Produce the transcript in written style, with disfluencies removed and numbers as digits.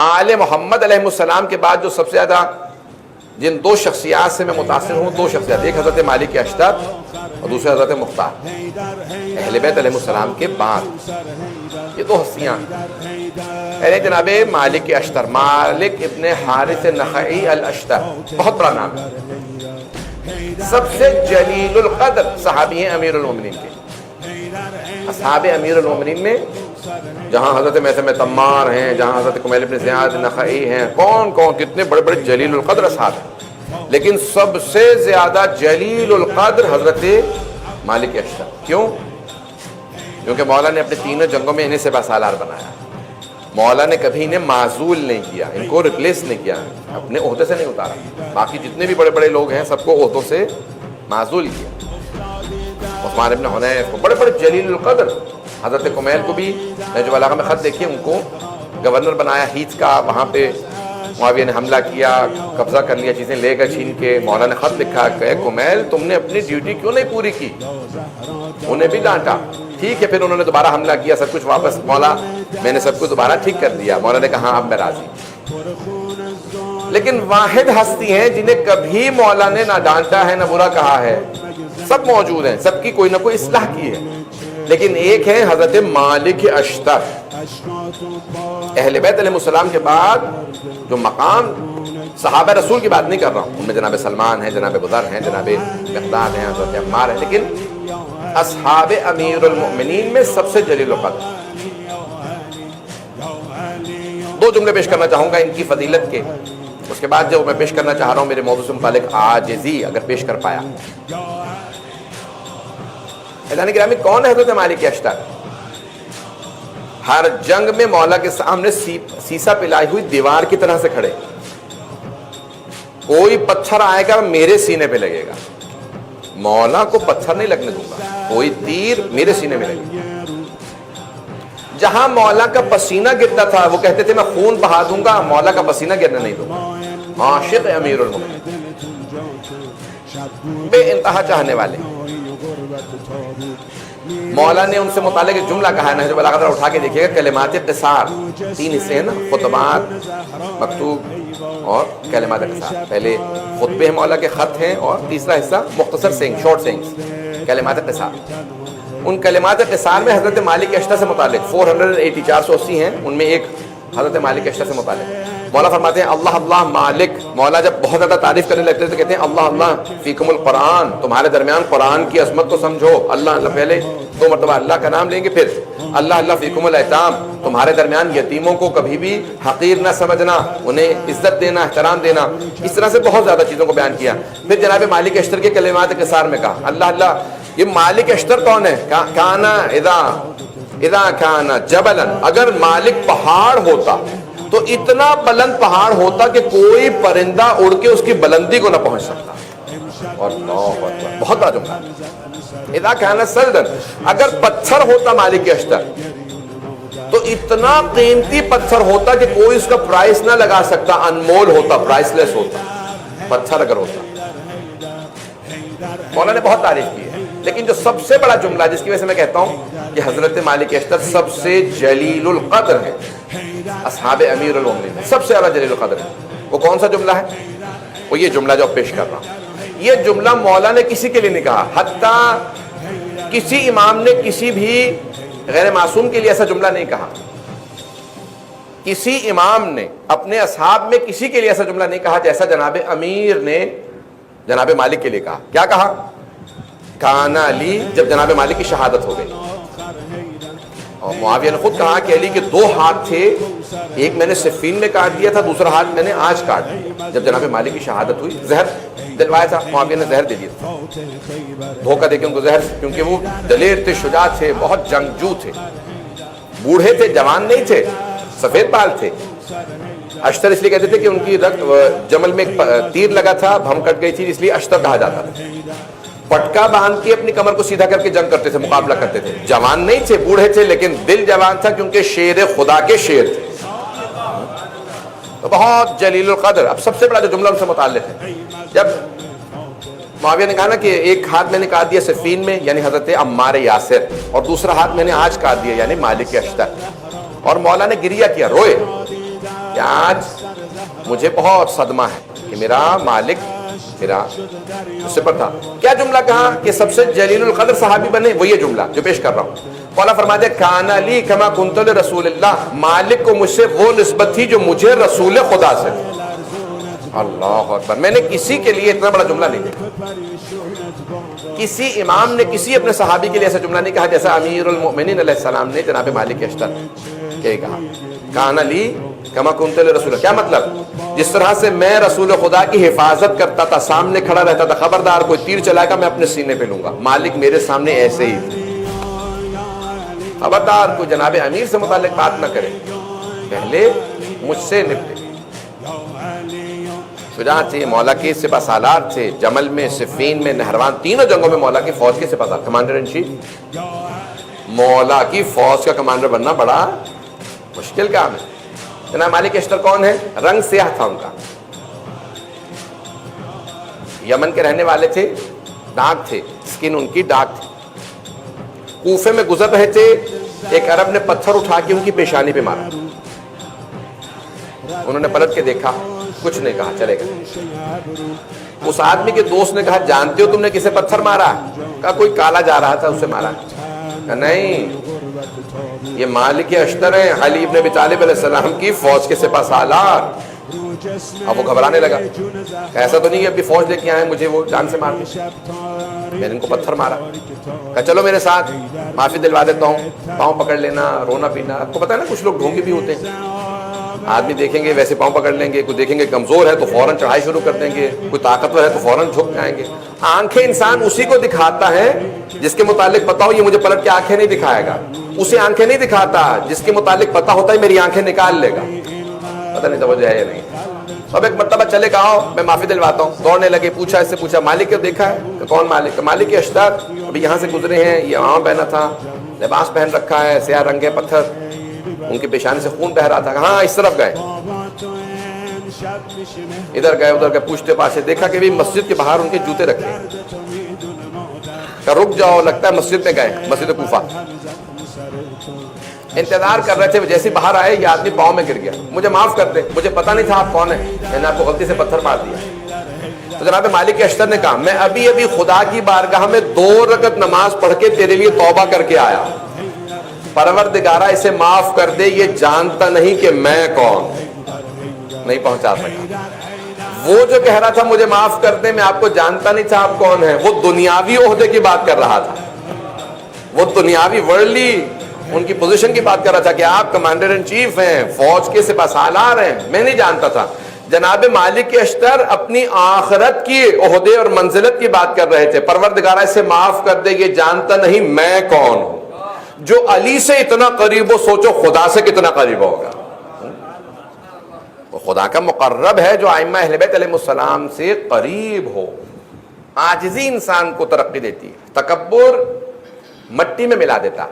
آل محمد علیہ السلام کے بعد جو سب سے زیادہ جن دو شخصیات سے میں متاثر ہوں، دو شخصیات، ایک حضرت مالک اشتر اور دوسرے حضرت مختار، اہل بیت علیہ السلام کے بعد یہ دو ہستیاں۔ پہلے جناب مالک اشتر، مالک ابن حارث نخعی الاشتر، بہت بڑا نام ہے، سب سے جلیل القدر صحابی ہیں امیر المومنین کے۔ اصحاب امیر المومنین میں جہاں حضرت میثم تمار ہیں، جہاں حضرت کمیل بن زیاد نخعی ہیں، کون کون کتنے بڑے بڑے جلیل القدر اصحاب ہیں، لیکن سب سے زیادہ جلیل القدر حضرت مالک اشتر۔ کیوں؟ کیونکہ مولا نے اپنے تینوں جنگوں میں انہیں سپہ سالار بنایا۔ مولا نے کبھی انہیں معزول نہیں کیا، ان کو ریپلیس نہیں کیا، اپنے عہدے سے نہیں اتارا۔ باقی جتنے بھی بڑے بڑے لوگ ہیں سب کو عہدوں سے معزول کیا۔ عثمان ابن حنیف کو بڑے بڑے جلیل القدر، حضرت کمیل کو بھی نہج البلاغہ میں خط دیکھیے، ان کو گورنر بنایا ہیتھ کا، وہاں پہ معاویہ نے حملہ کیا، قبضہ کر لیا، چیزیں لے گئے چھین کے۔ مولا نے خط لکھا کہ کمیل تم نے اپنی ڈیوٹی کیوں نہیں پوری کی؟ انہیں بھی ڈانٹا۔ ٹھیک ہے، پھر انہوں نے دوبارہ حملہ کیا، سب کچھ واپس، مولا میں نے سب کچھ دوبارہ ٹھیک کر دیا۔ مولا نے کہا ہاں اب میں راضی۔ لیکن واحد ہستی ہیں جنہیں کبھی مولا نے نہ ڈانٹا ہے نہ برا کہا ہے، سب موجود ہیں، سب کی کوئی نہ کوئی اصلاح کی ہے، لیکن ایک ہے حضرت مالک اشتر۔ اہل بیت علیہ السلام کے بعد جو مقام، صحابہ رسول کی بات نہیں کر رہا ہوں، ان میں جناب سلمان ہیں، جناب بذر ہیں، جناب مقداد ہیں، حضرت عمار ہیں، لیکن اصحاب امیر المؤمنین میں سب سے جلیل القدر۔ دو جملے پیش کرنا چاہوں گا ان کی فضیلت کے، اس کے بعد جو میں پیش کرنا چاہ رہا ہوں میرے موضوع سے متعلق عاجزی اگر پیش کر پایا۔ اعلان گرامی، کون ہے حضرت مالک اشتر؟ ہر جنگ میں مولا کے سامنے سیسا پلائی ہوئی دیوار کی طرح سے کھڑے، کوئی پتھر آئے گا میرے سینے پہ لگے گا، مولا کو پتھر نہیں لگنے دوں گا، کوئی تیر میرے سینے میں لگے گا۔ جہاں مولا کا پسینہ گرتا تھا وہ کہتے تھے میں خون بہا دوں گا، مولا کا پسینہ گرنے نہیں دوں گا۔ عاشق امیر المومنین، بے انتہا چاہنے والے۔ مولا نے ان سے متعلق ایک جملہ کہا ہے، نہج البلاغہ ذرا اٹھا کے دیکھیے گا، کلمات قصار، تین حصے ہیں نا، خطبات مکتوب اور کلمات قصار۔ پہلے خطبے ہیں، مولا کے خط ہیں، اور تیسرا حصہ مختصر سینگ، شارٹ سینگز، کلمات قصار۔ ان کلمات قصار میں حضرت مالک اشتر سے متعلق 480 480 ہیں، ان میں ایک حضرت مالک اشتر سے متعلق۔ مولا فرماتے ہیں اللہ اللہ مالک، مولا جب بہت زیادہ تعریف کرنے لگتے تو کہتے ہیں اللہ اللہ فیکم القرآن، تمہارے درمیان قرآن کی عظمت کو سمجھو۔ اللہ اللہ، پہلے 2 مرتبہ اللہ کا نام لیں گے، پھر اللہ اللہ فیکم الایتام، تمہارے درمیان یتیموں کو کبھی بھی حقیر نہ سمجھنا، انہیں عزت دینا، احترام دینا۔ اس طرح سے بہت زیادہ چیزوں کو بیان کیا۔ پھر جناب مالک اشتر کے کلمات قصار میں کہا اللہ اللہ۔ یہ مالک اشتر کون ہے؟ کانا اذا کانا جبلا، اگر مالک پہاڑ ہوتا تو اتنا بلند پہاڑ ہوتا کہ کوئی پرندہ اڑ کے اس کی بلندی کو نہ پہنچ سکتا۔ اور بہت بڑا جملہ، اذا کان سلدن، اگر پتھر ہوتا مالک اشتر تو اتنا قیمتی پتھر ہوتا کہ کوئی اس کا پرائس نہ لگا سکتا، انمول ہوتا، پرائس لیس ہوتا پتھر اگر ہوتا۔ مولا نے بہت تعریف کی ہے، لیکن جو سب سے بڑا جملہ جس کی وجہ سے میں کہتا ہوں کہ حضرت مالک اشتر سب سے جلیل القدر ہے، اصحاب امیر المومنین سب سے زیادہ جلیل القدر ہے، وہ کون سا جملہ ہے؟ وہ یہ جملہ جو پیش کر رہا ہوں۔ یہ جملہ مولا نے کسی کے لیے نہیں کہا، حتیٰ کسی امام نے کسی بھی غیر معصوم کے لیے ایسا جملہ نہیں کہا۔ کسی امام نے اپنے اصحاب میں کسی کے لیے ایسا جملہ نہیں کہا جیسا جناب امیر نے جناب مالک کے لیے کہا۔ کیا کہا؟ کانا علی، جب جناب مالک کی شہادت ہو گئی اور معاویہ نے خود کہا کہ علی کے 2 ہاتھ تھے، ایک میں نے صفین میں کاٹ دیا تھا، دوسرا ہاتھ میں نے آج کاٹ دیا۔ جب جناب مالک کی شہادت ہوئی، زہر دلوایا تھا، معاویہ نے زہر دے دیا تھا، دھوکہ دے کے ان کو زہر، کیونکہ وہ دلیر تھے، شجاع تھے، بہت جنگجو تھے، بوڑھے تھے، جوان نہیں تھے، سفید بال تھے۔ اشتر اس لیے کہتے تھے کہ ان کی جمل میں ایک تیر لگا تھا، بھم کٹ گئی تھی، اس لیے اشتر کہا جاتا تھا۔ پٹکا باندھ کے اپنی کمر کو سیدھا کر کے جنگ کرتے تھے، مقابلہ کرتے تھے۔ جوان نہیں تھے، بوڑھے تھے، لیکن دل جوان تھا، کیونکہ شیر خدا کے شیر تھے، تو بہت جلیل القدر۔ اب سب سے بڑا جو جملہ ان سے متعلق ہے، جب معاویہ نے کہا نا کہ ایک ہاتھ میں نے کاٹ دیا صفین میں یعنی حضرت عمار یاسر، اور دوسرا ہاتھ میں نے آج کاٹ دیا یعنی مالک اشتر، اور مولا نے گریہ کیا، روئے، کہ آج مجھے بہت صدمہ ہے کہ میرا مالک میرا غصے پر تھا. کیا جملہ کہا کہ سب سے جلیل القدر صحابی بنے؟ وہ یہ جملہ جو پیش کر رہا ہوں. مولا فرماتے ہیں کان لی کما کنت لرسول اللہ، مالک کو مجھ سے وہ نسبت تھی جو مجھے رسول خدا سے تھی. اللہ اکبر. میں نے کسی کے لیے اتنا بڑا جملہ نہیں دیکھا. کسی امام نے کسی اپنے صحابی کے لیے ایسا جملہ نہیں کہا جیسا امیر المؤمنین علیہ السلام نے جناب مالک اشتر کہ کہا کان لی کما کنت لرسول اللہ. کیا مطلب؟ جس طرح سے میں رسول خدا کی حفاظت کرتا تھا، سامنے کھڑا رہتا تھا، خبردار کوئی تیر چلائے گا میں اپنے سینے پہ لوں گا، مالک میرے سامنے ایسے ہی تھے. خبردار کوئی جناب امیر سے متعلق بات نہ کرے، پہلے مجھ سے نپٹے. شجاع تھے، مولا کے سپہ سالار تھے. جمل میں، صفین میں، نہروان، تینوں جنگوں میں مولا کی فوج کے سپہ سالار، کمانڈر ان چیف. مولا کی فوج کا کمانڈر بننا بڑا مشکل کام ہے. جناب مالک اشتر کون ہے؟ رنگ سیاہ تھا ان کا، یمن کے رہنے والے تھے، ڈاک تھے، سکن ان کی ڈاک تھی. کوفے میں گزر رہے تھے، ایک عرب نے پتھر اٹھا کے ان کی پیشانی پہ مارا. انہوں نے پلٹ کے دیکھا، کچھ نہیں کہا، چلے گئے. اس آدمی کے دوست نے کہا جانتے ہو تم نے کسے پتھر مارا؟ کہا کوئی کالا جا رہا تھا اسے مارا. کہا نہیں، یہ مالک اشتر ہیں، علی ابن ابی طالب علیہ السلام کی فوج کے سپہ سالار. اب وہ گھبرانے لگا، ایسا تو نہیں کہ ابھی فوج لے کے آئے مجھے وہ جان سے مار دیں، میں نے ان کو پتھر مارا. کہا چلو میرے ساتھ، معافی دلوا دیتا ہوں، پاؤں پکڑ لینا، رونا پینا. آپ کو پتا ہے نا کچھ لوگ ڈھونگے بھی ہوتے ہیں، آدمی دیکھیں گے ویسے پاؤں پکڑ لیں گے، کوئی دیکھیں گے کمزور ہے تو فوراً چڑھائی شروع کر دیں گے، کوئی طاقتور ہے تو فوراً جھک جائیں گے. آنکھیں انسان اسی کو دکھاتا ہے جس کے متعلق پتا ہو یہ مجھے پلٹ کے آنکھیں نہیں دکھائے گا. اسے آنکھیں نہیں دکھاتا جس کے متعلق پتا ہوتا ہے میری آنکھیں نکال لے گا. پتہ نہیں توجہ ہے یا نہیں. اب ایک مرتبہ چلے کہ آؤ میں معافی دلواتا ہوں. دوڑنے لگے، پوچھا اس سے پوچھا مالک کو دیکھا ہے؟ کہ کون مالک؟ مالک اشتر ابھی یہاں سے گزرے ہیں، یہ عام پہنا تھا، لباس پہن رکھا ہے، سیاہ رنگ ہے، پتھر ان کی پیشانی سے خون بہ رہا تھا. ہاں اس طرف گئے، ادھر گئے ادھر گئے، پوچھتے پاچھتے دیکھا کہ بھی مسجد کے باہر ان کے جوتے رکھے. کہ رک جاؤ، لگتا ہے مسجد میں گئے، مسجد کوفہ. انتظار کر رہے تھے، جیسے باہر آئے یہ آدمی پاؤں میں گر گیا. مجھے معاف کر دیں، مجھے پتا نہیں تھا آپ کون ہیں، میں نے آپ کو غلطی سے پتھر مار دیا. تو جناب مالک اشتر نے کہا میں ابھی ابھی خدا کی بارگاہ میں 2 رکعت نماز پڑھ کے تیرے لیے توبہ کر کے آیا. پروردگارہ اسے معاف کر دے، یہ جانتا نہیں کہ میں کون. نہیں پہنچا سکا. وہ جو کہہ رہا تھا مجھے معاف کر دیں، میں آپ کو جانتا نہیں تھا آپ کون ہیں، وہ دنیاوی عہدے کی بات کر رہا تھا، وہ دنیاوی ورلڈلی ان کی پوزیشن کی بات کر رہا تھا کہ آپ کمانڈر ان چیف ہیں، فوج کے سپہ سالار ہیں. میں نہیں جانتا تھا. جناب مالک اشتر اپنی آخرت کی عہدے اور منزلت کی بات کر رہے تھے. پروردگارہ اسے معاف کر دے، یہ جانتا نہیں میں کون ہوں. جو علی سے اتنا قریب ہو، سوچو خدا سے کتنا قریب ہوگا. وہ خدا کا مقرب ہے جو ائمہ اہل بیت علیہ السلام سے قریب ہو. عاجزی انسان کو ترقی دیتی ہے، تکبر مٹی میں ملا دیتا.